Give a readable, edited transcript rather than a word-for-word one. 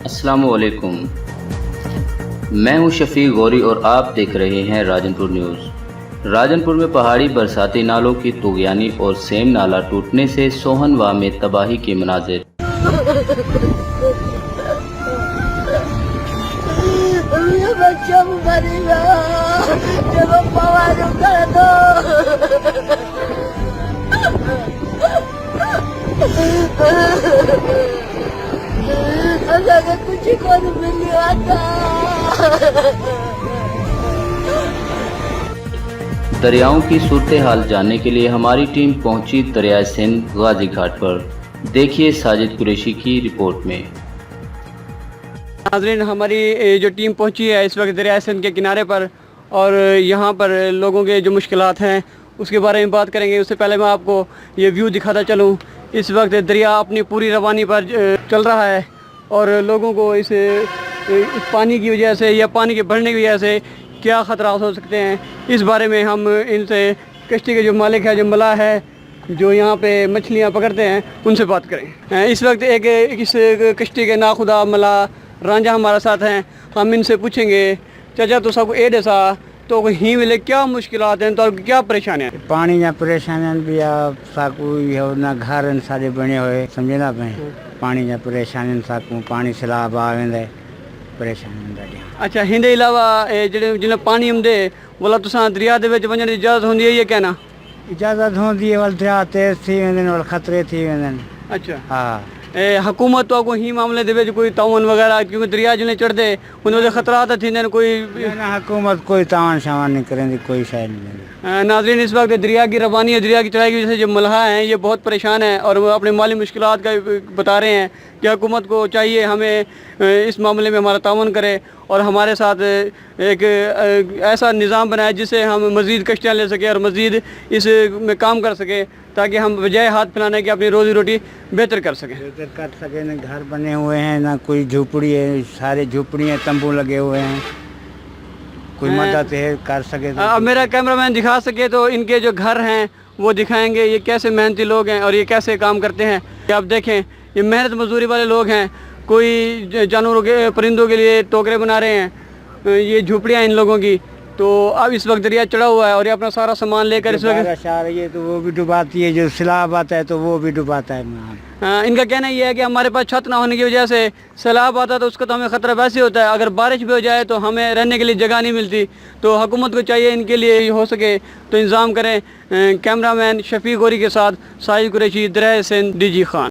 السلام علیکم، میں ہوں شفیق غوری اور آپ دیکھ رہے ہیں راجن پور نیوز۔ راجن پور میں پہاڑی برساتی نالوں کی طغیانی اور سیم نالہ ٹوٹنے سے سوہن واہ میں تباہی کے مناظر۔ دریاؤں کی صورتحال جاننے کے لیے ہماری ٹیم پہنچی دریائے سندھ غازی گھاٹ پر۔ دیکھیے ساجد قریشی کی رپورٹ میں۔ ناظرین، ہماری جو ٹیم پہنچی ہے اس وقت دریائے سندھ کے کنارے پر، اور یہاں پر لوگوں کے جو مشکلات ہیں اس کے بارے میں بات کریں گے۔ اس سے پہلے میں آپ کو یہ ویو دکھاتا چلوں۔ اس وقت دریا اپنی پوری روانی پر چل رہا ہے اور لوگوں کو اس پانی کی وجہ سے یا پانی کے بڑھنے کی وجہ سے کیا خطرات ہو سکتے ہیں، اس بارے میں ہم ان سے کشتی کے جو مالک ہے، جو ملاح ہے، جو یہاں پہ مچھلیاں پکڑتے ہیں، ان سے بات کریں۔ اس وقت اس کشتی کے ناخدا ملاح رانجھا ہمارے ساتھ ہیں۔ ہم ان سے پوچھیں گے، چچا تو سب اے ڈیسا تو ہی ملے کیا مشکلات ہیں، تو کیا پریشانیاں ہیں؟ پانی یا پریشانیاں بھی ساکو نہ گھر سارے بنے ہوئے سمجھے نا پہ پانی یا پریشانیاں ساکو پانی سیلاب آ ویندے پریشانیاں ڈاڈیاں۔ اچھا، ہندے علاوہ جن پانی ہوں دے بولا تساں دریا دے وچ ونجن دی اجازت ہوندی ہے، یہ کہنا اجازت ہوندی ہے، ول دریا تیز تھی ویندن ول خطرے تھی ویندن۔ اچھا، ہاں حکومت تو کو ہی معاملے دے وچ کوئی تعاون وغیرہ، کیونکہ دریا جنے چڑھدے ان دے خطرات تھیندے کوئی؟ نہ حکومت کوئی تعاون شاون نہیں کریں دی، کوئی شے نہیں۔ ناظرین، اس وقت دریا کی روانی ہے، دریا کی چڑھائی کی وجہ سے جو ملاح ہیں یہ بہت پریشان ہیں اور وہ اپنے مالی مشکلات کا بتا رہے ہیں کہ حکومت کو چاہیے ہمیں اس معاملے میں ہمارا تعاون کرے اور ہمارے ساتھ ایک ایسا نظام بنائے جس سے ہم مزید کشتیاں لے سکیں اور مزید اس میں کام کر سکیں، تاکہ ہم بجائے ہاتھ پھیلانے کے اپنی روزی روٹی بہتر کر سکیں۔ بہتر کر سکیں، نہ گھر بنے ہوئے ہیں نہ کوئی جھوپڑی ہے، سارے جھوپڑی ہیں، تمبو لگے ہوئے ہیں، کوئی مدد ہے کر سکے تو۔ اب میرا کیمرہ مین دکھا سکے تو ان کے جو گھر ہیں وہ دکھائیں گے، یہ کیسے محنتی لوگ ہیں اور یہ کیسے کام کرتے ہیں۔ آپ دیکھیں، یہ محنت مزدوری والے لوگ ہیں، کوئی جانوروں کے پرندوں کے لیے ٹوکرے بنا رہے ہیں، یہ جھوپڑیاں ان لوگوں کی۔ تو اب اس وقت دریا چڑھا ہوا ہے اور یہ اپنا سارا سامان لے کر اس وقت بارش آ رہی ہے تو وہ بھی ڈباتی ہے، جو سیلاب آتا ہے تو وہ بھی ڈباتا ہے۔ ان کا کہنا یہ ہے کہ ہمارے پاس چھت نہ ہونے کی وجہ سے سیلاب آتا ہے تو اس کا تو ہمیں خطرہ ویسے ہوتا ہے، اگر بارش بھی ہو جائے تو ہمیں رہنے کے لیے جگہ نہیں ملتی۔ تو حکومت کو چاہیے ان کے لیے ہو سکے تو انتظام کریں۔ کیمرہ مین شفیق غوری کے ساتھ ساجد قریشی، دریائے سندھ، ڈی جی خان۔